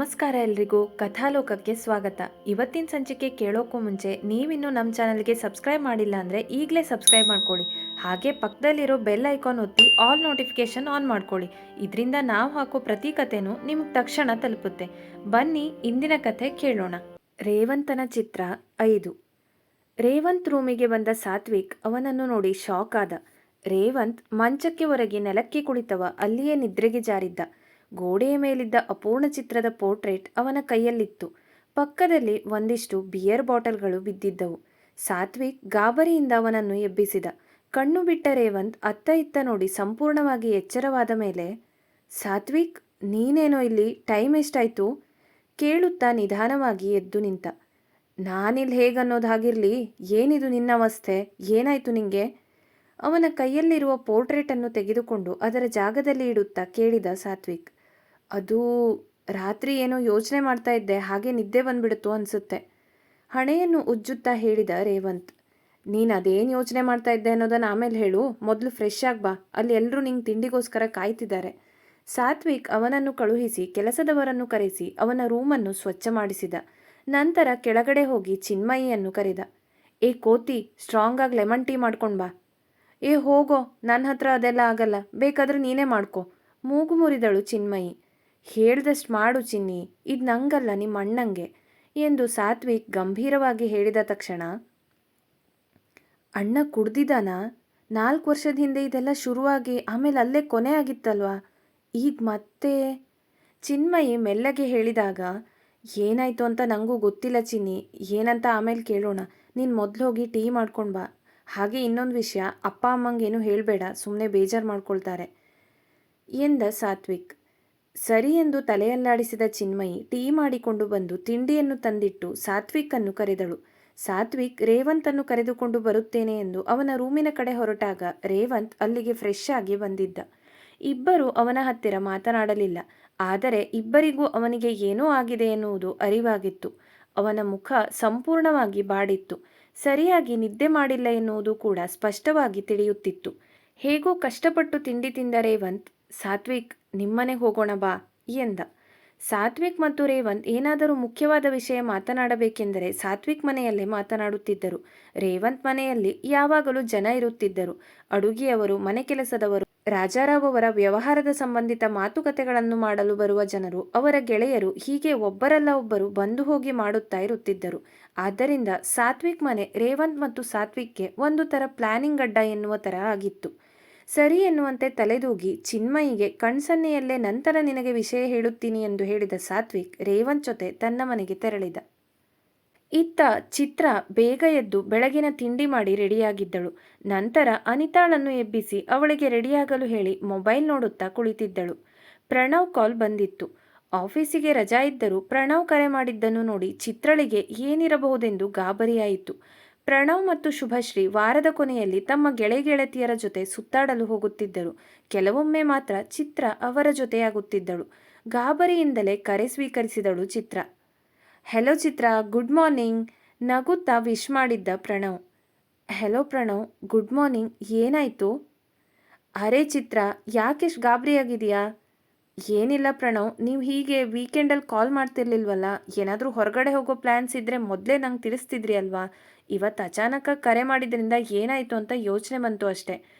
ನಮಸ್ಕಾರ ಎಲ್ರಿಗೂ ಕಥಾಲೋಕಕ್ಕೆ ಸ್ವಾಗತ. ಇವತ್ತಿನ ಸಂಚಿಕೆ ಕೇಳೋಕ್ಕೂ ಮುಂಚೆ ನೀವಿನ್ನೂ ನಮ್ಮ ಚಾನಲ್ಗೆ ಸಬ್ಸ್ಕ್ರೈಬ್ ಮಾಡಿಲ್ಲ ಅಂದರೆ ಈಗಲೇ ಸಬ್ಸ್ಕ್ರೈಬ್ ಮಾಡ್ಕೊಳ್ಳಿ. ಹಾಗೆ ಪಕ್ಕದಲ್ಲಿರೋ ಬೆಲ್ ಐಕಾನ್ ಒತ್ತಿ ಆಲ್ ನೋಟಿಫಿಕೇಶನ್ ಆನ್ ಮಾಡ್ಕೊಳ್ಳಿ. ಇದರಿಂದ ನಾವು ಹಾಕೋ ಪ್ರತಿ ಕಥೆನೂ ನಿಮಗೆ ತಕ್ಷಣ ತಲುಪುತ್ತೆ. ಬನ್ನಿ ಇಂದಿನ ಕಥೆ ಕೇಳೋಣ. ರೇವಂತನ ಚಿತ್ರ 5. ರೇವಂತ್ ರೂಮಿಗೆ ಬಂದ ಸಾತ್ವಿಕ್ ಅವನನ್ನು ನೋಡಿ ಶಾಕ್ ಆದ. ರೇವಂತ್ ಮಂಚಕ್ಕೆ ಹೊರಗೆ ನೆಲಕ್ಕೆ ಕುಳಿತವ ಅಲ್ಲಿಯೇ ನಿದ್ರೆಗೆ ಜಾರಿದ್ದ. ಗೋಡೆಯ ಮೇಲಿದ್ದ ಅಪೂರ್ಣ ಚಿತ್ರದ ಪೋರ್ಟ್ರೇಟ್ ಅವನ ಕೈಯಲ್ಲಿತ್ತು. ಪಕ್ಕದಲ್ಲಿ ಒಂದಿಷ್ಟು ಬಿಯರ್ ಬಾಟಲ್ಗಳು ಬಿದ್ದಿದ್ದವು. ಸಾತ್ವಿಕ್ ಗಾಬರಿಯಿಂದ ಅವನನ್ನು ಎಬ್ಬಿಸಿದ. ಕಣ್ಣು ಬಿಟ್ಟ ರೇವಂತ್ ಅತ್ತ ಇತ್ತ ನೋಡಿ ಸಂಪೂರ್ಣವಾಗಿ ಎಚ್ಚರವಾದ ಮೇಲೆ, ಸಾತ್ವಿಕ್, ನೀನೇನೋ ಇಲ್ಲಿ? ಟೈಮ್ ಎಷ್ಟಾಯ್ತು? ಕೇಳುತ್ತಾ ನಿಧಾನವಾಗಿ ಎದ್ದು ನಿಂತ. ನಾನಿಲ್ಲಿ ಹೇಗನ್ನೋದು ಹಾಗಿರಲಿ, ಏನಿದು ನಿನ್ನ ಅವಸ್ಥೆ? ಏನಾಯ್ತು ನಿಂಗೆ? ಅವನ ಕೈಯಲ್ಲಿರುವ ಪೋರ್ಟ್ರೇಟನ್ನು ತೆಗೆದುಕೊಂಡು ಅದರ ಜಾಗದಲ್ಲಿ ಇಡುತ್ತಾ ಕೇಳಿದ ಸಾತ್ವಿಕ್. ಅದು ರಾತ್ರಿ ಏನೋ ಯೋಚನೆ ಮಾಡ್ತಾ ಇದ್ದೆ, ಹಾಗೆ ನಿದ್ದೆ ಬಂದ್ಬಿಡ್ತು ಅನಿಸುತ್ತೆ. ಹಣೆಯನ್ನು ಉಜ್ಜುತ್ತಾ ಹೇಳಿದ ರೇವಂತ್. ನೀನು ಅದೇನು ಯೋಚನೆ ಮಾಡ್ತಾ ಇದ್ದೆ ಅನ್ನೋದನ್ನು ಆಮೇಲೆ ಹೇಳು, ಮೊದಲು ಫ್ರೆಶ್ ಆಗಿ ಬಾ, ಅಲ್ಲಿ ಎಲ್ಲರೂ ನಿಂಗೆ ತಿಂಡಿಗೋಸ್ಕರ ಕಾಯ್ತಿದ್ದಾರೆ. ಸಾತ್ವಿಕ್ ಅವನನ್ನು ಕಳುಹಿಸಿ ಕೆಲಸದವರನ್ನು ಕರೆಸಿ ಅವನ ರೂಮನ್ನು ಸ್ವಚ್ಛ ಮಾಡಿಸಿದ. ನಂತರ ಕೆಳಗಡೆ ಹೋಗಿ ಚಿನ್ಮಯಿಯನ್ನು ಕರೆದ. ಏ ಕೋತಿ, ಸ್ಟ್ರಾಂಗ್ ಆಗಿ ಲೆಮನ್ ಟೀ ಮಾಡ್ಕೊಂಡು ಬಾ. ಏ ಹೋಗೋ, ನನ್ನ ಹತ್ರ ಅದೆಲ್ಲ ಆಗಲ್ಲ, ಬೇಕಾದ್ರೆ ನೀನೇ ಮಾಡ್ಕೊ. ಮೂಗು ಮುರಿದಳು ಚಿನ್ಮಯಿ. ಹೇಳ್ದಷ್ಟು ಮಾಡು ಚಿನ್ನಿ, ಇದು ನಂಗಲ್ಲ ನಿಮ್ಮ ಅಣ್ಣಂಗೆ ಎಂದು ಸಾತ್ವಿಕ್ ಗಂಭೀರವಾಗಿ ಹೇಳಿದ ತಕ್ಷಣ, ಅಣ್ಣ ಕುಡ್ದಿದ್ದಾನ? 4 ವರ್ಷದ ಹಿಂದೆ ಇದೆಲ್ಲ ಶುರುವಾಗಿ ಆಮೇಲೆ ಅಲ್ಲೇ ಕೊನೆ ಆಗಿತ್ತಲ್ವಾ, ಈಗ ಮತ್ತೆ? ಚಿನ್ಮಯಿ ಮೆಲ್ಲಗೆ ಹೇಳಿದಾಗ, ಏನಾಯ್ತು ಅಂತ ನನಗೂ ಗೊತ್ತಿಲ್ಲ ಚಿನ್ನಿ, ಏನಂತ ಆಮೇಲೆ ಕೇಳೋಣ. ನೀನು ಮೊದಲು ಹೋಗಿ ಟೀ ಮಾಡ್ಕೊಂಡು ಬಾ. ಹಾಗೆ ಇನ್ನೊಂದು ವಿಷಯ, ಅಪ್ಪ ಅಮ್ಮಂಗೇನು ಹೇಳಬೇಡ, ಸುಮ್ಮನೆ ಬೇಜಾರು ಮಾಡ್ಕೊಳ್ತಾರೆ ಎಂದ ಸಾತ್ವಿಕ್. ಸರಿ ಎಂದು ತಲೆಯಲ್ಲಾಡಿಸಿದ ಚಿನ್ಮಯಿ ಟೀ ಮಾಡಿಕೊಂಡು ಬಂದು ತಿಂಡಿಯನ್ನು ತಂದಿಟ್ಟು ಸಾತ್ವಿಕನ್ನು ಕರೆದಳು. ಸಾತ್ವಿಕ್ ರೇವಂತನ್ನು ಕರೆದುಕೊಂಡು ಬರುತ್ತೇನೆ ಎಂದು ಅವನ ರೂಮಿನ ಕಡೆ ಹೊರಟಾಗ ರೇವಂತ್ ಅಲ್ಲಿಗೆ ಫ್ರೆಶ್ ಆಗಿ ಬಂದಿದ್ದ. ಇಬ್ಬರು ಅವನ ಹತ್ತಿರ ಮಾತನಾಡಲಿಲ್ಲ. ಆದರೆ ಇಬ್ಬರಿಗೂ ಅವನಿಗೆ ಏನೋ ಆಗಿದೆ ಎನ್ನುವುದು ಅರಿವಾಗಿತ್ತು. ಅವನ ಮುಖ ಸಂಪೂರ್ಣವಾಗಿ ಬಾಡಿತ್ತು. ಸರಿಯಾಗಿ ನಿದ್ದೆ ಮಾಡಿಲ್ಲ ಎನ್ನುವುದು ಕೂಡ ಸ್ಪಷ್ಟವಾಗಿ ತಿಳಿಯುತ್ತಿತ್ತು. ಹೇಗೋ ಕಷ್ಟಪಟ್ಟು ತಿಂಡಿ ತಿಂದ ರೇವಂತ್, ಸಾತ್ವಿಕ್, ನಿಮ್ಮನೆಗೆ ಹೋಗೋಣ ಬಾ ಎಂದ. ಸಾತ್ವಿಕ್ ಮತ್ತು ರೇವಂತ್ ಏನಾದರೂ ಮುಖ್ಯವಾದ ವಿಷಯ ಮಾತನಾಡಬೇಕೆಂದರೆ ಸಾತ್ವಿಕ್ ಮನೆಯಲ್ಲೇ ಮಾತನಾಡುತ್ತಿದ್ದರು. ರೇವಂತ್ ಮನೆಯಲ್ಲಿ ಯಾವಾಗಲೂ ಜನ ಇರುತ್ತಿದ್ದರು. ಅಡುಗೆಯವರು, ಮನೆ ಕೆಲಸದವರು, ರಾಜಾರಾವ್ ಅವರ ವ್ಯವಹಾರದ ಸಂಬಂಧಿತ ಮಾತುಕತೆಗಳನ್ನು ಮಾಡಲು ಬರುವ ಜನರು, ಅವರ ಗೆಳೆಯರು, ಹೀಗೆ ಒಬ್ಬರಲ್ಲ ಒಬ್ಬರು ಬಂದು ಹೋಗಿ ಮಾಡುತ್ತಾ ಇರುತ್ತಿದ್ದರು. ಆದ್ದರಿಂದ ಸಾತ್ವಿಕ್ ಮನೆ ರೇವಂತ್ ಮತ್ತು ಸಾತ್ವಿಕ್ಗೆ ಒಂದು ಥರ ಪ್ಲಾನಿಂಗ್ ಅಡ್ಡ ಎನ್ನುವ ಥರ ಆಗಿತ್ತು. ಸರಿ ಎನ್ನುವಂತೆ ತಲೆದೂಗಿ ಚಿನ್ಮಯಿಗೆ ಕಣ್ಸನ್ನೆಯಲ್ಲೇ ನಂತರ ನಿನಗೆ ವಿಷಯ ಹೇಳುತ್ತೀನಿ ಎಂದು ಹೇಳಿದ ಸಾತ್ವಿಕ್ ರೇವಂತ್ ಜೊತೆ ತನ್ನ ಮನೆಗೆ ತೆರಳಿದ. ಇತ್ತ ಚಿತ್ರ ಬೇಗ ಎದ್ದು ಬೆಳಗಿನ ತಿಂಡಿ ಮಾಡಿ ರೆಡಿಯಾಗಿದ್ದಳು. ನಂತರ ಅನಿತಾಳನ್ನು ಎಬ್ಬಿಸಿ ಅವಳಿಗೆ ರೆಡಿಯಾಗಲು ಹೇಳಿ ಮೊಬೈಲ್ ನೋಡುತ್ತಾ ಕುಳಿತಿದ್ದಳು. ಪ್ರಣವ್ ಕಾಲ್ ಬಂದಿತ್ತು. ಆಫೀಸಿಗೆ ರಜಾ ಇದ್ದರೂ ಪ್ರಣವ್ ಕರೆ ಮಾಡಿದ್ದನ್ನು ನೋಡಿ ಚಿತ್ರಳಿಗೆ ಏನಿರಬಹುದೆಂದು ಗಾಬರಿಯಾಯಿತು. ಪ್ರಣವ್ ಮತ್ತು ಶುಭಶ್ರೀ ವಾರದ ಕೊನೆಯಲ್ಲಿ ತಮ್ಮ ಗೆಳೆಯತಿಯರ ಜೊತೆ ಸುತ್ತಾಡಲು ಹೋಗುತ್ತಿದ್ದರು. ಕೆಲವೊಮ್ಮೆ ಮಾತ್ರ ಚಿತ್ರ ಅವರ ಜೊತೆಯಾಗುತ್ತಿದ್ದಳು. ಗಾಬರಿಯಿಂದಲೇ ಕರೆ ಸ್ವೀಕರಿಸಿದಳು Chitra. Hello Chitra, good morning ನಗುತ್ತಾ ವಿಶ್ ಮಾಡಿದ್ದ Pranav. Hello Pranav, good morning, ಏನಾಯಿತು? ಅರೆ ಚಿತ್ರ, ಯಾಕೆಷ್ಟು ಗಾಬರಿಯಾಗಿದೆಯಾ? ಏನಿಲ್ಲ ಪ್ರಣವ್, ನೀವು ಹೀಗೆ ವೀಕೆಂಡಲ್ಲಿ ಕಾಲ್ ಮಾಡ್ತಿರ್ಲಿಲ್ವಲ್ಲ, ಏನಾದರೂ ಹೊರಗಡೆ ಹೋಗೋ ಪ್ಲ್ಯಾನ್ಸ್ ಇದ್ದರೆ ಮೊದಲೇ ನಂಗೆ ತಿಳಿಸ್ತಿದ್ರಿ ಅಲ್ವಾ? ಇವತ್ತು ಅಚಾನಕ್ಕಾಗಿ ಕರೆ ಮಾಡಿದ್ರಿಂದ ಏನಾಯಿತು ಅಂತ ಯೋಚನೆ ಬಂತು ಅಷ್ಟೆ,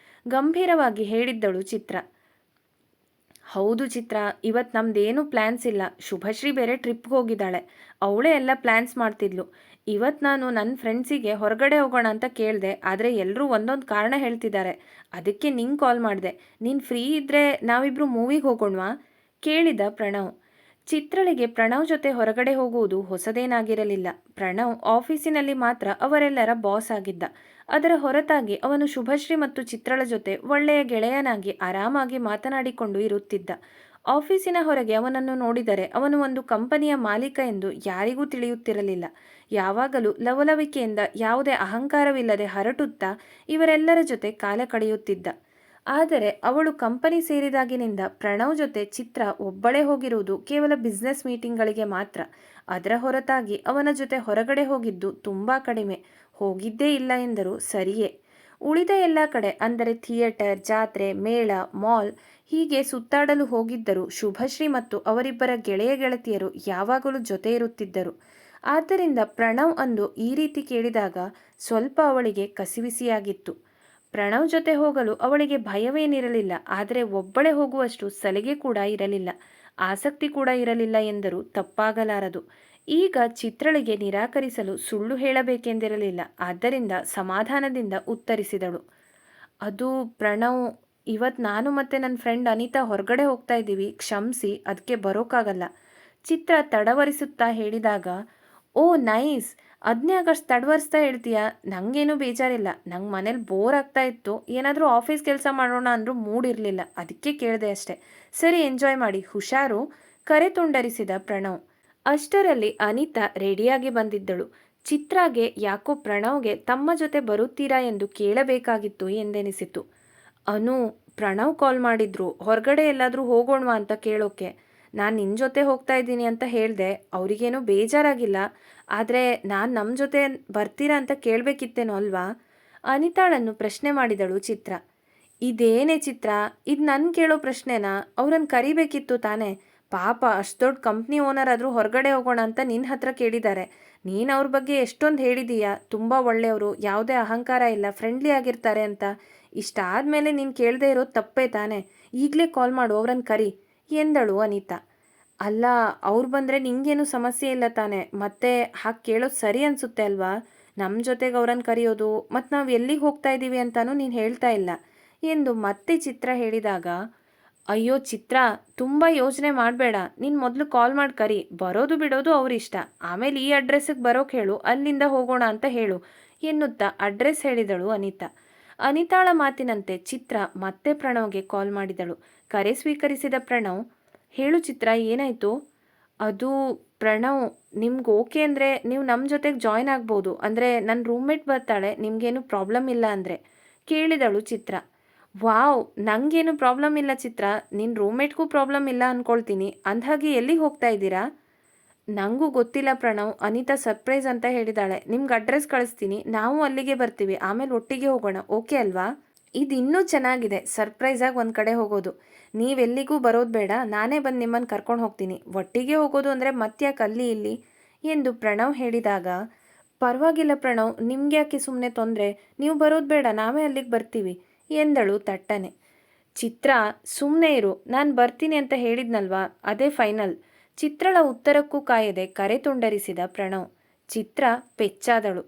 ಗಂಭೀರವಾಗಿ ಹೇಳಿದ್ದಳು ಚಿತ್ರ. ಹೌದು ಚಿತ್ರ, ಇವತ್ತು ನಮ್ದೇನು ಪ್ಲ್ಯಾನ್ಸ್ ಇಲ್ಲ. ಶುಭಶ್ರೀ ಬೇರೆ ಟ್ರಿಪ್ಗೆ ಹೋಗಿದ್ದಾಳೆ, ಅವಳೇ ಎಲ್ಲ ಪ್ಲ್ಯಾನ್ಸ್ ಮಾಡ್ತಿದ್ಲು. ಇವತ್ತು ನಾನು ನನ್ನ ಫ್ರೆಂಡ್ಸಿಗೆ ಹೊರಗಡೆ ಹೋಗೋಣ ಅಂತ ಕೇಳಿದೆ, ಆದರೆ ಎಲ್ಲರೂ ಒಂದೊಂದು ಕಾರಣ ಹೇಳ್ತಿದ್ದಾರೆ. ಅದಕ್ಕೆ ನಿಂಗೆ ಕಾಲ್ ಮಾಡಿದೆ. ನೀನು ಫ್ರೀ ಇದ್ದರೆ ನಾವಿಬ್ಬರು ಮೂವಿಗೆ ಹೋಗೋಣವಾ ಕೇಳಿದ ಪ್ರಣವ್. ಚಿತ್ರಳಿಗೆ ಪ್ರಣವ್ ಜೊತೆ ಹೊರಗಡೆ ಹೋಗುವುದು ಹೊಸದೇನಾಗಿರಲಿಲ್ಲ. ಪ್ರಣವ್ ಆಫೀಸಿನಲ್ಲಿ ಮಾತ್ರ ಅವರೆಲ್ಲರ ಬಾಸ್ ಆಗಿದ್ದ. ಅದರ ಹೊರತಾಗಿ ಅವನು ಶುಭಶ್ರೀ ಮತ್ತು ಚಿತ್ರಳ ಜೊತೆ ಒಳ್ಳೆಯ ಗೆಳೆಯನಾಗಿ ಆರಾಮಾಗಿ ಮಾತನಾಡಿಕೊಂಡು ಇರುತ್ತಿದ್ದ. ಆಫೀಸಿನ ಹೊರಗೆ ಅವನನ್ನು ನೋಡಿದರೆ ಅವನು ಒಂದು ಕಂಪನಿಯ ಮಾಲೀಕ ಎಂದು ಯಾರಿಗೂ ತಿಳಿಯುತ್ತಿರಲಿಲ್ಲ. ಯಾವಾಗಲೂ ಲವಲವಿಕೆಯಿಂದ ಯಾವುದೇ ಅಹಂಕಾರವಿಲ್ಲದೆ ಹರಟುತ್ತಾ ಇವರೆಲ್ಲರ ಜೊತೆ ಕಾಲ ಕಳೆಯುತ್ತಿದ್ದ. ಆದರೆ ಅವಳು ಕಂಪನಿ ಸೇರಿದಾಗಿನಿಂದ ಪ್ರಣವ್ ಜೊತೆ ಚಿತ್ರ ಒಬ್ಬಳೇ ಹೋಗಿರುವುದು ಕೇವಲ ಬಿಸ್ನೆಸ್ ಮೀಟಿಂಗ್ಗಳಿಗೆ ಮಾತ್ರ. ಅದರ ಹೊರತಾಗಿ ಅವನ ಜೊತೆ ಹೊರಗಡೆ ಹೋಗಿದ್ದು ತುಂಬ ಕಡಿಮೆ, ಹೋಗಿದ್ದೇ ಇಲ್ಲ ಎಂದರೂ ಸರಿಯೇ. ಉಳಿದ ಎಲ್ಲ ಕಡೆ ಅಂದರೆ ಥಿಯೇಟರ್, ಜಾತ್ರೆ, ಮೇಳ, ಮಾಲ್ ಹೀಗೆ ಸುತ್ತಾಡಲು ಹೋಗಿದ್ದರೂ ಶುಭಶ್ರೀ ಮತ್ತು ಅವರಿಬ್ಬರ ಗೆಳೆಯ ಗೆಳತಿಯರು ಯಾವಾಗಲೂ ಜೊತೆ ಇರುತ್ತಿದ್ದರು. ಆದ್ದರಿಂದ ಪ್ರಣವ್ ಅಂದು ಈ ರೀತಿ ಕೇಳಿದಾಗ ಸ್ವಲ್ಪ ಅವಳಿಗೆ ಕಸಿವಿಸಿಯಾಗಿತ್ತು. ಪ್ರಣವ್ ಜೊತೆ ಹೋಗಲು ಅವಳಿಗೆ ಭಯವೇನಿರಲಿಲ್ಲ, ಆದರೆ ಒಬ್ಬಳೇ ಹೋಗುವಷ್ಟು ಸಲಿಗೆ ಕೂಡ ಇರಲಿಲ್ಲ, ಆಸಕ್ತಿ ಕೂಡ ಇರಲಿಲ್ಲ ಎಂದರೂ ತಪ್ಪಾಗಲಾರದು. ಈಗ ಚಿತ್ರಳಿಗೆ ನಿರಾಕರಿಸಲು ಸುಳ್ಳು ಹೇಳಬೇಕೆಂದಿರಲಿಲ್ಲ, ಆದ್ದರಿಂದ ಸಮಾಧಾನದಿಂದ ಉತ್ತರಿಸಿದಳು. ಅದು ಪ್ರಣವ್, ಇವತ್ತು ನಾನು ಮತ್ತು ನನ್ನ ಫ್ರೆಂಡ್ ಅನಿತಾ ಹೊರಗಡೆ ಹೋಗ್ತಾ ಇದ್ದೀವಿ, ಕ್ಷಮಿಸಿ, ಅದಕ್ಕೆ ಬರೋಕ್ಕಾಗಲ್ಲ. ಚಿತ್ರ ತಡವರಿಸುತ್ತಾ ಹೇಳಿದಾಗ, ಓ ನೈಸ್, ಅದನ್ನೇ ಆಗಷ್ಟು ತಡವರಿಸ್ತಾ ಹೇಳ್ತೀಯಾ? ನನಗೇನು ಬೇಜಾರಿಲ್ಲ, ನಂಗೆ ಮನೇಲಿ ಬೋರ್ ಆಗ್ತಾ ಇತ್ತು, ಏನಾದರೂ ಆಫೀಸ್ ಕೆಲಸ ಮಾಡೋಣ ಅಂದರೂ ಮೂಡ್ ಇರಲಿಲ್ಲ, ಅದಕ್ಕೆ ಕೇಳಿದೆ ಅಷ್ಟೆ. ಸರಿ, ಎಂಜಾಯ್ ಮಾಡಿ, ಹುಷಾರು, ಕರೆ ತುಂಡರಿಸಿದ ಪ್ರಣವ್. ಅಷ್ಟರಲ್ಲಿ ಅನಿತಾ ರೆಡಿಯಾಗಿ ಬಂದಿದ್ದಳು. ಚಿತ್ರಾಗೆ ಯಾಕೋ ಪ್ರಣವ್ಗೆ ತಮ್ಮ ಜೊತೆ ಬರುತ್ತೀರಾ ಎಂದು ಕೇಳಬೇಕಾಗಿತ್ತು ಎಂದೆನಿಸಿತು. ಅನು, ಪ್ರಣವ್ ಕಾಲ್ ಮಾಡಿದ್ರು, ಹೊರಗಡೆ ಎಲ್ಲಾದರೂ ಹೋಗೋಣವಾ ಅಂತ ಕೇಳೋಕೆ. ನಾನು ನಿನ್ನ ಜೊತೆ ಹೋಗ್ತಾ ಇದ್ದೀನಿ ಅಂತ ಹೇಳಿದೆ, ಅವರಿಗೇನೋ ಬೇಜಾರಾಗಿಲ್ಲ, ಆದರೆ ನಾನು ನಮ್ಮ ಜೊತೆ ಬರ್ತೀರಾ ಅಂತ ಕೇಳಬೇಕಿತ್ತೇನೋ ಅಲ್ವಾ? ಅನಿತಾಳನ್ನು ಪ್ರಶ್ನೆ ಮಾಡಿದಳು ಚಿತ್ರ. ಇದೇನೇ ಚಿತ್ರ, ಇದು ನನ್ನ ಕೇಳೋ ಪ್ರಶ್ನೆನಾ? ಅವ್ರನ್ನ ಕರಿಬೇಕಿತ್ತು ತಾನೇ. ಪಾಪ, ಅಷ್ಟು ದೊಡ್ಡ ಕಂಪ್ನಿ ಓನರ್ ಆದರೂ ಹೊರಗಡೆ ಹೋಗೋಣ ಅಂತ ನಿನ್ನ ಹತ್ರ ಕೇಳಿದ್ದಾರೆ. ನೀನು ಅವ್ರ ಬಗ್ಗೆ ಎಷ್ಟೊಂದು ಹೇಳಿದೀಯಾ, ತುಂಬ ಒಳ್ಳೆಯವರು, ಯಾವುದೇ ಅಹಂಕಾರ ಇಲ್ಲ, ಫ್ರೆಂಡ್ಲಿ ಆಗಿರ್ತಾರೆ ಅಂತ. ಇಷ್ಟಾದಮೇಲೆ ನೀನು ಕೇಳದೆ ಇರೋದು ತಪ್ಪೇ ತಾನೆ. ಈಗಲೇ ಕಾಲ್ ಮಾಡು, ಅವ್ರನ್ನ ಕರಿ ಎಂದಳು ಅನಿತಾ. ಅಲ್ಲ, ಅವ್ರು ಬಂದರೆ ನಿಂಗೇನು ಸಮಸ್ಯೆ ಇಲ್ಲ ತಾನೆ, ಮತ್ತೆ ಹಾಗೆ ಕೇಳೋದು ಸರಿ ಅನಿಸುತ್ತೆ ಅಲ್ವಾ? ನಮ್ಮ ಜೊತೆಗೆ ಅವ್ರನ್ನ ಕರೆಯೋದು ಮತ್ತು ನಾವು ಎಲ್ಲಿಗೆ ಹೋಗ್ತಾ ಇದ್ದೀವಿ ಅಂತಲೂ ನೀನು ಹೇಳ್ತಾ ಇಲ್ಲ ಎಂದು ಮತ್ತೆ ಚಿತ್ರ ಹೇಳಿದಾಗ, ಅಯ್ಯೋ ಚಿತ್ರ, ತುಂಬ ಯೋಚನೆ ಮಾಡಬೇಡ, ನೀನು ಮೊದಲು ಕಾಲ್ ಮಾಡಿ ಕರಿ, ಬರೋದು ಬಿಡೋದು ಅವರಿಷ್ಟ, ಆಮೇಲೆ ಈ ಅಡ್ರೆಸ್ಸಿಗೆ ಬರೋಕೆ ಹೇಳು, ಅಲ್ಲಿಂದ ಹೋಗೋಣ ಅಂತ ಹೇಳು ಎನ್ನುತ್ತಾ ಅಡ್ರೆಸ್ ಹೇಳಿದಳು ಅನಿತಾ. ಅನಿತಾಳ ಮಾತಿನಂತೆ ಚಿತ್ರ ಮತ್ತೆ ಪ್ರಣವ್ಗೆ ಕಾಲ್ ಮಾಡಿದಳು. ಕರೆ ಸ್ವೀಕರಿಸಿದ ಪ್ರಣವ್, ಹೇಳು ಚಿತ್ರ, ಏನಾಯಿತು? ಅದು ಪ್ರಣವ್, ನಿಮ್ಗೆ ಓಕೆ ಅಂದರೆ ನೀವು ನಮ್ಮ ಜೊತೆಗೆ ಜಾಯ್ನ್ ಆಗ್ಬೋದು, ಅಂದರೆ ನನ್ನ ರೂಮ್ಮೇಟ್ ಬರ್ತಾಳೆ, ನಿಮಗೇನು ಪ್ರಾಬ್ಲಮ್ ಇಲ್ಲ ಅಂದರೆ ಕೇಳಿದಳು ಚಿತ್ರ. ವಾವ್, ನನಗೇನು ಪ್ರಾಬ್ಲಮ್ ಇಲ್ಲ ಚಿತ್ರ, ನಿನ್ನ ರೂಮ್ಮೇಟ್ಗೂ ಪ್ರಾಬ್ಲಮ್ ಇಲ್ಲ ಅಂದ್ಕೊಳ್ತೀನಿ. ಅಂದ್ಹಾಗೆ ಎಲ್ಲಿಗೆ ಹೋಗ್ತಾ ಇದ್ದೀರಾ? ನನಗೂ ಗೊತ್ತಿಲ್ಲ ಪ್ರಣವ್, ಅನಿತಾ ಸರ್ಪ್ರೈಸ್ ಅಂತ ಹೇಳಿದಾಳೆ, ನಿಮ್ಗೆ ಅಡ್ರೆಸ್ ಕಳಿಸ್ತೀನಿ, ನಾವು ಅಲ್ಲಿಗೆ ಬರ್ತೀವಿ, ಆಮೇಲೆ ಒಟ್ಟಿಗೆ ಹೋಗೋಣ, ಓಕೆ ಅಲ್ವಾ? ಇದು ಇನ್ನೂ ಚೆನ್ನಾಗಿದೆ, ಸರ್ಪ್ರೈಸಾಗಿ ಒಂದು ಕಡೆ ಹೋಗೋದು. ನೀವೆಲ್ಲಿಗೂ ಬರೋದು ಬೇಡ, ನಾನೇ ಬಂದು ನಿಮ್ಮನ್ನು ಕರ್ಕೊಂಡು ಹೋಗ್ತೀನಿ, ಒಟ್ಟಿಗೆ ಹೋಗೋದು ಅಂದರೆ ಮತ್ತ್ಯಾಕೆ ಅಲ್ಲಿ ಇಲ್ಲಿ ಎಂದು ಪ್ರಣವ್ ಹೇಳಿದಾಗ, ಪರವಾಗಿಲ್ಲ ಪ್ರಣವ್, ನಿಮ್ಗೆ ಯಾಕೆ ಸುಮ್ಮನೆ ತೊಂದರೆ, ನೀವು ಬರೋದು ಬೇಡ, ನಾವೇ ಅಲ್ಲಿಗೆ ಬರ್ತೀವಿ ಎಂದಳು ತಟ್ಟನೆ. ಚಿತ್ರ, ಸುಮ್ಮನೆ ಇರು, ನಾನು ಬರ್ತೀನಿ ಅಂತ ಹೇಳಿದ್ನಲ್ವಾ, ಅದೇ ಫೈನಲ್. ಚಿತ್ರಳ ಉತ್ತರಕ್ಕೂ ಕಾಯದೆ ಕರೆ ತುಂಡರಿಸಿದ ಪ್ರಣವ್. ಚಿತ್ರ ಪೆಚ್ಚಾದಳು.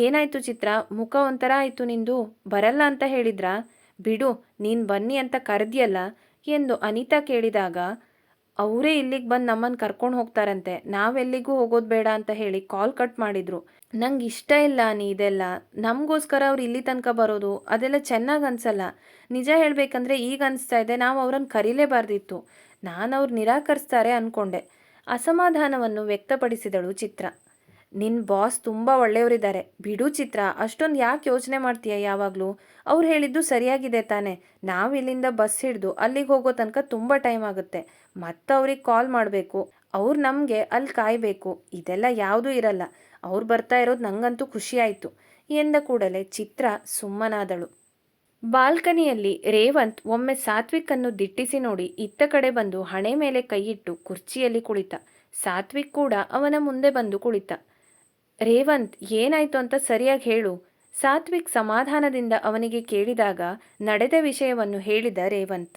ಏನಾಯ್ತು ಚಿತ್ರ, ಮುಖ ಒಂಥರ ಆಯಿತು ನಿಂದು, ಬರಲ್ಲ ಅಂತ ಹೇಳಿದ್ರಾ? ಬಿಡು, ನೀನು ಬನ್ನಿ ಅಂತ ಕರೆದ್ಯಲ್ಲ ಎಂದು ಅನಿತಾ ಕೇಳಿದಾಗ, ಅವರೇ ಇಲ್ಲಿಗೆ ಬಂದು ನಮ್ಮನ್ನು ಕರ್ಕೊಂಡು ಹೋಗ್ತಾರಂತೆ, ನಾವೆಲ್ಲಿಗೂ ಹೋಗೋದು ಬೇಡ ಅಂತ ಹೇಳಿ ಕಾಲ್ ಕಟ್ ಮಾಡಿದ್ರು. ನಂಗೆ ಇಷ್ಟ ಇಲ್ಲ ನೀ ಇದೆಲ್ಲ, ನಮಗೋಸ್ಕರ ಅವ್ರು ಇಲ್ಲಿ ತನಕ ಬರೋದು ಅದೆಲ್ಲ ಚೆನ್ನಾಗಿ ಅನಿಸಲ್ಲ. ನಿಜ ಹೇಳಬೇಕಂದ್ರೆ ಈಗ ಅನಿಸ್ತಾ ಇದೆ, ನಾವು ಅವ್ರನ್ನ ಕರೀಲೇಬಾರ್ದಿತ್ತು. ನಾನು ಅವ್ರು ನಿರಾಕರಿಸ್ತಾರೆ ಅಂದ್ಕೊಂಡೆ. ಅಸಮಾಧಾನವನ್ನು ವ್ಯಕ್ತಪಡಿಸಿದಳು ಚಿತ್ರ. ನಿನ್ನ ಬಾಸ್ ತುಂಬ ಒಳ್ಳೆಯವರಿದ್ದಾರೆ, ಬಿಡು ಚಿತ್ರ, ಅಷ್ಟೊಂದು ಯಾಕೆ ಯೋಚನೆ ಮಾಡ್ತೀಯ ಯಾವಾಗಲೂ? ಅವ್ರು ಹೇಳಿದ್ದು ಸರಿಯಾಗಿದೆ ತಾನೆ, ನಾವು ಇಲ್ಲಿಂದ ಬಸ್ ಹಿಡಿದು ಅಲ್ಲಿಗೆ ಹೋಗೋ ತನಕ ತುಂಬ ಟೈಮ್ ಆಗುತ್ತೆ, ಮತ್ತು ಅವ್ರಿಗೆ ಕಾಲ್ ಮಾಡಬೇಕು, ಅವ್ರು ನಮಗೆ ಅಲ್ಲಿ ಕಾಯಬೇಕು, ಇದೆಲ್ಲ ಯಾವುದೂ ಇರಲ್ಲ. ಅವ್ರು ಬರ್ತಾ ಇರೋದು ನನಗಂತೂ ಖುಷಿ ಆಯಿತು ಎಂದ ಕೂಡಲೇ ಚಿತ್ರ ಸುಮ್ಮನಾದಳು. ಬಾಲ್ಕನಿಯಲ್ಲಿ ರೇವಂತ್ ಒಮ್ಮೆ ಸಾತ್ವಿಕ್ ಅನ್ನು ದಿಟ್ಟಿಸಿ ನೋಡಿ ಇತ್ತ ಕಡೆ ಬಂದು ಹಣೆ ಮೇಲೆ ಕೈಯಿಟ್ಟು ಕುರ್ಚಿಯಲ್ಲಿ ಕುಳಿತ. ಸಾತ್ವಿಕ್ ಕೂಡ ಅವನ ಮುಂದೆ ಬಂದು ಕುಳಿತ. ರೇವಂತ್, ಏನಾಯ್ತು ಅಂತ ಸರಿಯಾಗಿ ಹೇಳು. ಸಾತ್ವಿಕ್ ಸಮಾಧಾನದಿಂದ ಅವನಿಗೆ ಕೇಳಿದಾಗ ನಡೆದ ವಿಷಯವನ್ನು ಹೇಳಿದ ರೇವಂತ್.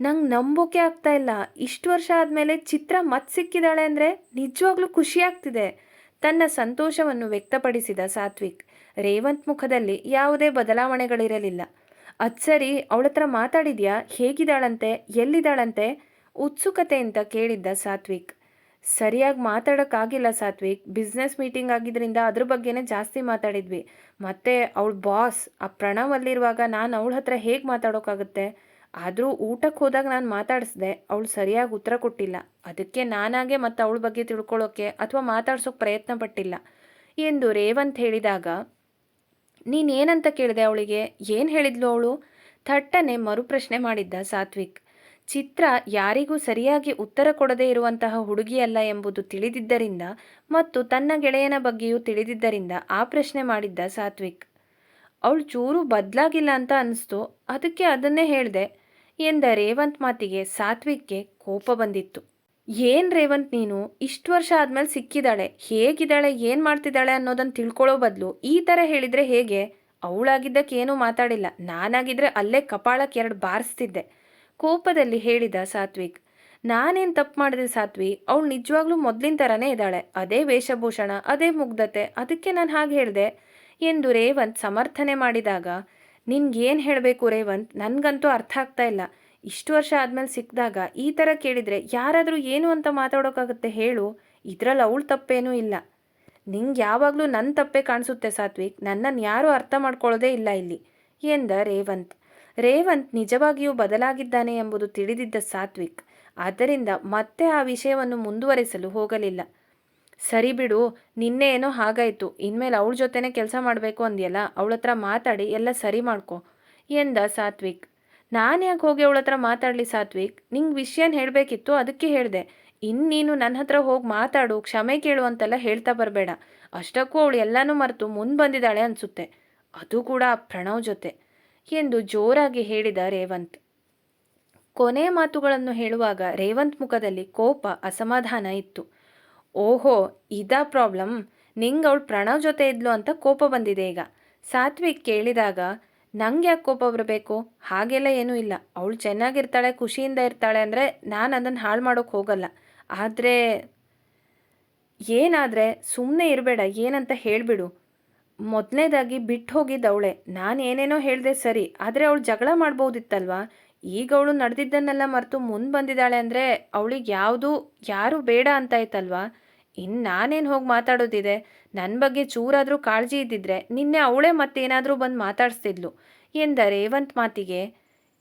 ನಂಗೆ ನಂಬೋಕೆ ಆಗ್ತಾ ಇಲ್ಲ, ಇಷ್ಟು ವರ್ಷ ಆದಮೇಲೆ ಚಿತ್ರ ಮತ್ತೆ ಸಿಕ್ಕಿದಾಳೆ ಅಂದರೆ ನಿಜವಾಗ್ಲೂ ಖುಷಿಯಾಗ್ತಿದೆ ತನ್ನ ಸಂತೋಷವನ್ನು ವ್ಯಕ್ತಪಡಿಸಿದ ಸಾತ್ವಿಕ್. ರೇವಂತ್ ಮುಖದಲ್ಲಿ ಯಾವುದೇ ಬದಲಾವಣೆಗಳಿರಲಿಲ್ಲ. ಅದು ಸರಿ, ಅವಳ ಹತ್ರ ಮಾತಾಡಿದ್ಯಾ? ಹೇಗಿದ್ದಾಳಂತೆ, ಎಲ್ಲಿದ್ದಾಳಂತೆ ಉತ್ಸುಕತೆಯಿಂದ ಕೇಳಿದ್ದ ಸಾತ್ವಿಕ್. ಸರಿಯಾಗಿ ಮಾತಾಡೋಕ್ಕಾಗಿಲ್ಲ ಸಾತ್ವಿಕ್, ಬಿಸ್ನೆಸ್ ಮೀಟಿಂಗ್ ಆಗಿದ್ದರಿಂದ ಅದ್ರ ಬಗ್ಗೆನೇ ಜಾಸ್ತಿ ಮಾತಾಡಿದ್ವಿ. ಮತ್ತು ಅವಳ ಬಾಸ್ ಆ ಪ್ರಣವ್ ಅಲ್ಲಿರುವಾಗ ನಾನು ಅವಳ ಹತ್ರ ಹೇಗೆ ಮಾತಾಡೋಕ್ಕಾಗುತ್ತೆ? ಆದರೂ ಊಟಕ್ಕೆ ಹೋದಾಗ ನಾನು ಮಾತಾಡಿಸ್ದೆ, ಅವಳು ಸರಿಯಾಗಿ ಉತ್ತರ ಕೊಟ್ಟಿಲ್ಲ, ಅದಕ್ಕೆ ನಾನಾಗೆ ಮತ್ತು ಅವಳ ಬಗ್ಗೆ ತಿಳ್ಕೊಳ್ಳೋಕ್ಕೆ ಅಥವಾ ಮಾತಾಡ್ಸೋಕ್ಕೆ ಪ್ರಯತ್ನ ಪಟ್ಟಿಲ್ಲ ಎಂದು ರೇವಂತ್ ಹೇಳಿದಾಗ, ನೀನೇನಂತ ಕೇಳಿದೆ ಅವಳಿಗೆ? ಏನು ಹೇಳಿದ್ಲು ಅವಳು? ಥಟ್ಟನೆ ಮರುಪ್ರಶ್ನೆ ಮಾಡಿದ್ದ ಸಾತ್ವಿಕ್. ಚಿತ್ರ ಯಾರಿಗೂ ಸರಿಯಾಗಿ ಉತ್ತರ ಕೊಡದೇ ಇರುವಂತಹ ಹುಡುಗಿಯಲ್ಲ ಎಂಬುದು ತಿಳಿದಿದ್ದರಿಂದ ಮತ್ತು ತನ್ನ ಗೆಳೆಯನ ಬಗ್ಗೆಯೂ ತಿಳಿದಿದ್ದರಿಂದ ಆ ಪ್ರಶ್ನೆ ಮಾಡಿದ್ದ ಸಾತ್ವಿಕ್. ಅವಳು ಚೂರು ಬದಲಾಗಿಲ್ಲ ಅಂತ ಅನಿಸ್ತು, ಅದಕ್ಕೆ ಅದನ್ನೇ ಹೇಳಿದೆ ಎಂದ ರೇವಂತ್ ಮಾತಿಗೆ ಸಾತ್ವಿಕ್ಗೆ ಕೋಪ ಬಂದಿತ್ತು. ಏನ್ ರೇವಂತ್ ನೀನು, ಇಷ್ಟು ವರ್ಷ ಆದ್ಮೇಲೆ ಸಿಕ್ಕಿದಾಳೆ, ಹೇಗಿದ್ದಾಳೆ ಏನು ಮಾಡ್ತಿದ್ದಾಳೆ ಅನ್ನೋದನ್ನು ತಿಳ್ಕೊಳ್ಳೋ ಬದಲು ಈ ಥರ ಹೇಳಿದರೆ ಹೇಗೆ? ಅವಳಾಗಿದ್ದಕ್ಕೆ ಏನೂ ಮಾತಾಡಿಲ್ಲ, ನಾನಾಗಿದ್ರೆ ಅಲ್ಲೇ ಕಪಾಳಕ್ಕೆ ಎರಡು ಬಾರಿಸ್ತಿದ್ದೆ ಕೋಪದಲ್ಲಿ ಹೇಳಿದ ಸಾತ್ವಿಕ್. ನಾನೇನು ತಪ್ಪು ಮಾಡಿದೆ ಸಾತ್ವಿ? ಅವಳು ನಿಜವಾಗ್ಲೂ ಮೊದಲಿನ ಥರನೇ ಇದ್ದಾಳೆ, ಅದೇ ವೇಷಭೂಷಣ, ಅದೇ ಮುಗ್ಧತೆ, ಅದಕ್ಕೆ ನಾನು ಹಾಗೆ ಹೇಳಿದೆ ಎಂದು ರೇವಂತ್ ಸಮರ್ಥನೆ ಮಾಡಿದಾಗ, ನಿನ್ಗೇನು ಹೇಳಬೇಕು ರೇವಂತ್, ನನಗಂತೂ ಅರ್ಥ ಆಗ್ತಾ ಇಲ್ಲ. ಇಷ್ಟು ವರ್ಷ ಆದಮೇಲೆ ಸಿಕ್ಕಿದಾಗ ಈ ಥರ ಕೇಳಿದರೆ ಯಾರಾದರೂ ಏನು ಅಂತ ಮಾತಾಡೋಕ್ಕಾಗುತ್ತೆ ಹೇಳು? ಇದರಲ್ಲಿ ಅವಳು ತಪ್ಪೇನೂ ಇಲ್ಲ. ನಿಂಗೆ ಯಾವಾಗಲೂ ನನ್ನ ತಪ್ಪೇ ಕಾಣಿಸುತ್ತೆ ಸಾತ್ವಿಕ್, ನನ್ನನ್ನು ಯಾರೂ ಅರ್ಥ ಮಾಡ್ಕೊಳ್ಳೋದೇ ಇಲ್ಲ ಇಲ್ಲಿ ಎಂದ ರೇವಂತ್. ರೇವಂತ್ ನಿಜವಾಗಿಯೂ ಬದಲಾಗಿದ್ದಾನೆ ಎಂಬುದು ತಿಳಿದಿದ್ದ ಸಾತ್ವಿಕ್ ಆದ್ದರಿಂದ ಮತ್ತೆ ಆ ವಿಷಯವನ್ನು ಮುಂದುವರಿಸಲು ಹೋಗಲಿಲ್ಲ. ಸರಿ ಬಿಡು, ನಿನ್ನೆ ಏನೋ ಹಾಗಾಯಿತು, ಇನ್ಮೇಲೆ ಅವಳ ಜೊತೆನೇ ಕೆಲಸ ಮಾಡಬೇಕು ಅಂದ್ಯಲ್ಲ, ಅವಳ ಹತ್ರ ಮಾತಾಡಿ ಎಲ್ಲ ಸರಿ ಮಾಡ್ಕೊ ಎಂದ ಸಾತ್ವಿಕ್. ನಾನು ಯಾಕೆ ಹೋಗಿ ಅವಳ ಹತ್ರ ಮಾತಾಡಲಿ ಸಾತ್ವಿಕ್? ನಿಂಗೆ ವಿಷಯನ ಹೇಳಬೇಕಿತ್ತು, ಅದಕ್ಕೆ ಹೇಳಿದೆ. ನೀನು ನನ್ನ ಹತ್ರ ಹೋಗಿ ಮಾತಾಡು, ಕ್ಷಮೆ ಕೇಳು ಅಂತೆಲ್ಲ ಹೇಳ್ತಾ ಬರಬೇಡ. ಅಷ್ಟಕ್ಕೂ ಅವಳು ಎಲ್ಲನೂ ಮರೆತು ಮುಂದೆ ಬಂದಿದ್ದಾಳೆ ಅನಿಸುತ್ತೆ, ಅದು ಕೂಡ ಪ್ರಣವ್ ಜೊತೆ ಎಂದು ಜೋರಾಗಿ ಹೇಳಿದ ರೇವಂತ್. ಕೊನೆ ಮಾತುಗಳನ್ನು ಹೇಳುವಾಗ ರೇವಂತ್ ಮುಖದಲ್ಲಿ ಕೋಪ, ಅಸಮಾಧಾನ ಇತ್ತು. ಓಹೋ, ಇದಾ ಪ್ರಾಬ್ಲಮ್? ನಿಂಗೆ ಅವಳು ಪ್ರಣವ್ ಜೊತೆ ಇದ್ಲು ಅಂತ ಕೋಪ ಬಂದಿದೆ ಈಗ? ಸಾತ್ವಿಕ್ ಕೇಳಿದಾಗ, ನಂಗೆ ಯಾಕೆ ಕೋಪ ಬರಬೇಕು? ಹಾಗೆಲ್ಲ ಏನೂ ಇಲ್ಲ. ಅವಳು ಚೆನ್ನಾಗಿರ್ತಾಳೆ, ಖುಷಿಯಿಂದ ಇರ್ತಾಳೆ ಅಂದರೆ ನಾನು ಅದನ್ನು ಹಾಳು ಮಾಡೋಕ್ಕೆ ಹೋಗಲ್ಲ. ಆದರೆ ಏನಾದರೆ ಸುಮ್ಮನೆ ಇರಬೇಡ, ಏನಂತ ಹೇಳಿಬಿಡು. ಮೊದಲನೇದಾಗಿ ಬಿಟ್ಟು ಹೋಗಿದ್ದು ಅವಳೇ, ನಾನು ಏನೇನೋ ಹೇಳಿದೆ ಸರಿ, ಆದರೆ ಅವಳು ಜಗಳ ಮಾಡ್ಬೋದಿತ್ತಲ್ವಾ? ಈಗ ಅವಳು ನಡೆದಿದ್ದನ್ನೆಲ್ಲ ಮರೆತು ಮುಂದೆ ಬಂದಿದ್ದಾಳೆ ಅಂದರೆ ಅವಳಿಗೆ ಯಾರು ಬೇಡ ಅಂತಾಯ್ತಲ್ವಾ? ಇನ್ನು ನಾನೇನು ಹೋಗಿ ಮಾತಾಡೋದಿದೆ? ನನ್ನ ಬಗ್ಗೆ ಚೂರಾದರೂ ಕಾಳಜಿ ಇದ್ದಿದ್ರೆ ನಿನ್ನೆ ಅವಳೇ ಮತ್ತೇನಾದರೂ ಬಂದು ಮಾತಾಡಿಸ್ತಿದ್ಲು ಎಂದ ರೇವಂತ್ ಮಾತಿಗೆ.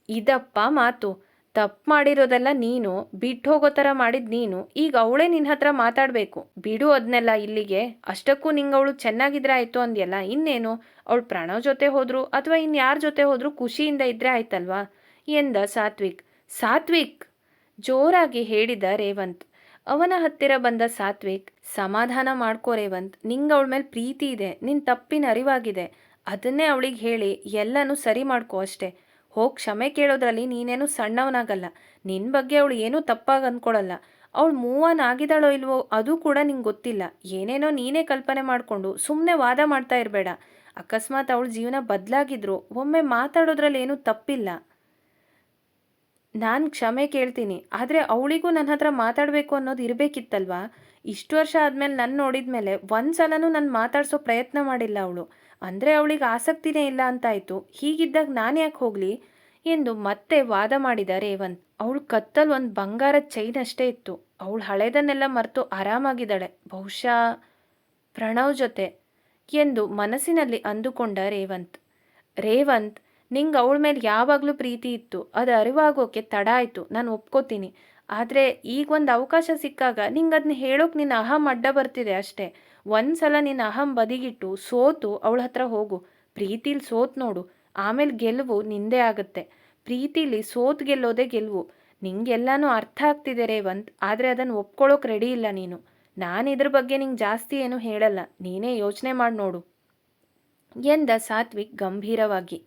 ಇದಪ್ಪ ಮಾತು, ತಪ್ಪು ಮಾಡಿರೋದೆಲ್ಲ ನೀನು, ಬಿಟ್ಟು ಹೋಗೋ ಥರ ಮಾಡಿದ್ದು ನೀನು, ಈಗ ಅವಳೇ ನಿನ್ನ ಹತ್ರ ಮಾತಾಡಬೇಕು. ಬಿಡು ಅದನ್ನೆಲ್ಲ ಇಲ್ಲಿಗೆ. ಅಷ್ಟಕ್ಕೂ ನಿಂಗೆ ಅವಳು ಚೆನ್ನಾಗಿದ್ರೆ ಆಯಿತು ಅಂದ್ಯಲ್ಲ, ಇನ್ನೇನು? ಅವಳು ಪ್ರಣವ್ ಜೊತೆ ಹೋದ್ರು ಅಥವಾ ಇನ್ಯಾರ ಜೊತೆ ಹೋದರೂ ಖುಷಿಯಿಂದ ಇದ್ದರೆ ಆಯ್ತಲ್ವಾ ಎಂದ ಸಾತ್ವಿಕ್. ಸಾತ್ವಿಕ್ ಜೋರಾಗಿ ಹೇಳಿದ ರೇವಂತ್. ಅವನ ಹತ್ತಿರ ಬಂದ ಸಾತ್ವಿಕ್, ಸಮಾಧಾನ ಮಾಡ್ಕೋ ರೇವಂತ್, ನಿಂಗೆ ಅವಳ ಮೇಲೆ ಪ್ರೀತಿ ಇದೆ, ನಿನ್ನ ತಪ್ಪಿನ ಅರಿವಾಗಿದೆ, ಅದನ್ನೇ ಅವಳಿಗೆ ಹೇಳಿ ಎಲ್ಲನೂ ಸರಿ ಮಾಡ್ಕೋ ಅಷ್ಟೇ. ಹೋಗಿ ಕ್ಷಮೆ ಕೇಳೋದ್ರಲ್ಲಿ ನೀನೇನು ಸಣ್ಣವನಾಗಲ್ಲ, ನಿನ್ನ ಬಗ್ಗೆ ಅವಳು ಏನೂ ತಪ್ಪಾಗಿ ಅಂದ್ಕೊಳ್ಳಲ್ಲ. ಅವಳು ಮೂವ್ ಆನ್ ಆಗಿದ್ದಾಳೋ ಇಲ್ವೋ ಅದು ಕೂಡ ನಿಂಗೆ ಗೊತ್ತಿಲ್ಲ. ಏನೇನೋ ನೀನೇ ಕಲ್ಪನೆ ಮಾಡಿಕೊಂಡು ಸುಮ್ಮನೆ ವಾದ ಮಾಡ್ತಾ ಇರಬೇಡ. ಅಕಸ್ಮಾತ್ ಅವಳ ಜೀವನ ಬದಲಾಗಿದ್ರು ಒಮ್ಮೆ ಮಾತಾಡೋದ್ರಲ್ಲಿ ಏನೂ ತಪ್ಪಿಲ್ಲ. ನಾನು ಕ್ಷಮೆ ಕೇಳ್ತೀನಿ, ಆದರೆ ಅವಳಿಗೂ ನನ್ನ ಹತ್ರ ಮಾತಾಡಬೇಕು ಅನ್ನೋದು ಇರಬೇಕಿತ್ತಲ್ವಾ? ಇಷ್ಟು ವರ್ಷ ಆದಮೇಲೆ ನನ್ನ ನೋಡಿದ ಮೇಲೆ ಒಂದು ಸಲನೂ ನಾನು ಮಾತಾಡಿಸೋ ಪ್ರಯತ್ನ ಮಾಡಿಲ್ಲ ಅವಳು. ಅಂದರೆ ಅವಳಿಗೆ ಆಸಕ್ತಿನೇ ಇಲ್ಲ ಅಂತಾಯಿತು. ಹೀಗಿದ್ದಾಗ ನಾನು ಯಾಕೆ ಹೋಗಲಿ ಎಂದು ಮತ್ತೆ ವಾದ ಮಾಡಿದ ರೇವಂತ್. ಅವಳು ಕತ್ತಲ್ಲಿ ಒಂದು ಬಂಗಾರದ ಚೈನ್ ಅಷ್ಟೇ ಇತ್ತು. ಅವಳು ಹಳೆದನ್ನೆಲ್ಲ ಮರೆತು ಆರಾಮಾಗಿದ್ದಾಳೆ, ಬಹುಶಃ ಪ್ರಣವ್ ಜೊತೆ ಎಂದು ಮನಸ್ಸಿನಲ್ಲಿ ಅಂದುಕೊಂಡ ರೇವಂತ್, ನಿಂಗೆ ಅವಳ ಮೇಲೆ ಯಾವಾಗಲೂ ಪ್ರೀತಿ ಇತ್ತು, ಅದು ಅರಿವಾಗೋಕ್ಕೆ ತಡ ಆಯಿತು, ನಾನು ಒಪ್ಕೋತೀನಿ. ಆದರೆ ಈಗ ಒಂದು ಅವಕಾಶ ಸಿಕ್ಕಾಗ ನಿಂಗೆ ಅದನ್ನ ಹೇಳೋಕೆ ನಿನ್ನ ಅಹಂ ಅಡ್ಡ ಬರ್ತಿದೆ ಅಷ್ಟೇ. ಒಂದು ಸಲ ನಿನ್ನ ಅಹಂ ಬದಿಗಿಟ್ಟು ಸೋತು ಅವಳ ಹತ್ರ ಹೋಗು. ಪ್ರೀತಿಲಿ ಸೋತು ನೋಡು, ಆಮೇಲೆ ಗೆಲುವು ನಿಂದೇ ಆಗುತ್ತೆ. ಪ್ರೀತಿಲಿ ಸೋತು ಗೆಲ್ಲೋದೇ ಗೆಲುವು. ನಿಂಗೆಲ್ಲನೂ ಅರ್ಥ ಆಗ್ತಿದೆ ರೇವಂತ್, ಆದರೆ ಅದನ್ನು ಒಪ್ಕೊಳ್ಳೋಕೆ ರೆಡಿ ಇಲ್ಲ ನೀನು. ನಾನು ಇದ್ರ ಬಗ್ಗೆ ನಿಂಗೆ ಜಾಸ್ತಿ ಏನೂ ಹೇಳಲ್ಲ, ನೀನೇ ಯೋಚನೆ ಮಾಡಿ ನೋಡು ಎಂದ ಸಾತ್ವಿಕ್ ಗಂಭೀರವಾಗಿ.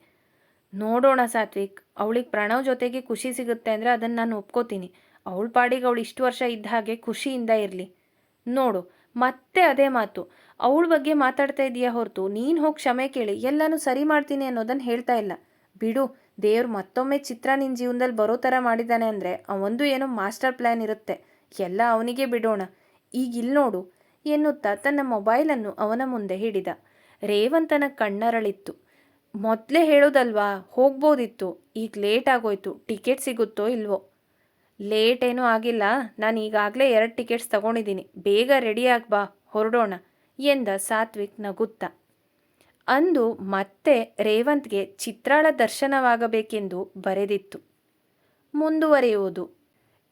ನೋಡೋಣ ಸಾತ್ವಿಕ್, ಅವಳಿಗೆ ಪ್ರಣವ್ ಜೊತೆಗೆ ಖುಷಿ ಸಿಗುತ್ತೆ ಅಂದರೆ ಅದನ್ನು ನಾನು ಒಪ್ಕೋತೀನಿ. ಅವಳ ಪಾಡಿಗೆ ಅವಳು ಇಷ್ಟು ವರ್ಷ ಇದ್ದ ಹಾಗೆ ಖುಷಿಯಿಂದ ಇರಲಿ. ನೋಡು, ಮತ್ತೆ ಅದೇ ಮಾತು. ಅವಳ ಬಗ್ಗೆ ಮಾತಾಡ್ತಾ ಇದೆಯಾ ಹೊರತು ನೀನು ಹೋಗಿ ಕ್ಷಮೆ ಕೇಳಿ ಎಲ್ಲನೂ ಸರಿ ಮಾಡ್ತೀನಿ ಅನ್ನೋದನ್ನು ಹೇಳ್ತಾ ಇಲ್ಲ. ಬಿಡು, ದೇವ್ರು ಮತ್ತೊಮ್ಮೆ ಚಿತ್ರ ನಿನ್ನ ಜೀವನದಲ್ಲಿ ಬರೋ ಥರ ಮಾಡಿದ್ದಾನೆ ಅಂದರೆ ಅವನದು ಏನೋ ಮಾಸ್ಟರ್ ಪ್ಲ್ಯಾನ್ ಇರುತ್ತೆ. ಎಲ್ಲ ಅವನಿಗೆ ಬಿಡೋಣ. ಈಗ ಇಲ್ಲಿ ನೋಡು ಎನ್ನುತ್ತಾ ತನ್ನ ಮೊಬೈಲನ್ನು ಅವನ ಮುಂದೆ ಹಿಡಿದ. ರೇವಂತನ ಕಣ್ಣರಳಿತ್ತು. ಮೊದಲೇ ಹೇಳೋದಲ್ವಾ, ಹೋಗ್ಬೋದಿತ್ತು. ಈಗ ಲೇಟ್ ಆಗೋಯ್ತು, ಟಿಕೆಟ್ ಸಿಗುತ್ತೋ ಇಲ್ವೋ? ಲೇಟ್ ಏನೂ ಆಗಿಲ್ಲ, ನಾನು ಈಗಾಗಲೇ 2 ಟಿಕೆಟ್ಸ್ ತಗೊಂಡಿದ್ದೀನಿ, ಬೇಗ ರೆಡಿಯಾಗಿ ಬಾ, ಹೊರಡೋಣ ಎಂದ ಸಾತ್ವಿಕ್ ನಗುತ್ತಾ. ಅಂದು ಮತ್ತೆ ರೇವಂತ್ಗೆ ಚಿತ್ರಾಳ ದರ್ಶನವಾಗಬೇಕೆಂದು ಬರೆದಿತ್ತು. ಮುಂದುವರಿಯುವುದು.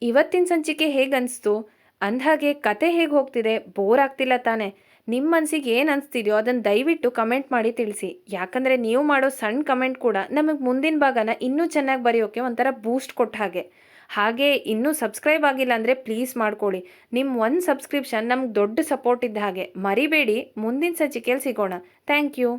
ಇವತ್ತಿನ ಸಂಚಿಕೆ ಹೇಗನ್ನಿಸ್ತು? ಅಂದಹಾಗೆ ಕತೆ ಹೇಗೆ ಹೋಗ್ತಿದೆ? ಬೋರ್ ಆಗ್ತಿಲ್ಲ ತಾನೆ? ನಿಮ್ಮ ಮನಸ್ಸಿಗೆ ಏನು ಅನಿಸ್ತಿದೆಯೋ ಅದನ್ನು ದಯವಿಟ್ಟು ಕಮೆಂಟ್ ಮಾಡಿ ತಿಳಿಸಿ. ಯಾಕಂದರೆ ನೀವು ಮಾಡೋ ಸಣ್ಣ ಕಮೆಂಟ್ ಕೂಡ ನಮಗೆ ಮುಂದಿನ ಭಾಗನ ಇನ್ನೂ ಚೆನ್ನಾಗಿ ಬರೆಯೋಕ್ಕೆ ಒಂಥರ ಬೂಸ್ಟ್ ಕೊಟ್ಟ ಹಾಗೆ. ಹಾಗೆ ಇನ್ನೂ ಸಬ್ಸ್ಕ್ರೈಬ್ ಆಗಿಲ್ಲ ಅಂದರೆ ಪ್ಲೀಸ್ ಮಾಡ್ಕೊಳ್ಳಿ. ನಿಮ್ಮ ಒಂದು ಸಬ್ಸ್ಕ್ರಿಪ್ಷನ್ ನಮ್ಗೆ ದೊಡ್ಡ ಸಪೋರ್ಟ್ ಇದ್ದ ಹಾಗೆ. ಮರಿಬೇಡಿ. ಮುಂದಿನ ಸಂಚಿಕೆಯಲ್ಲಿ ಸಿಗೋಣ. Thank you.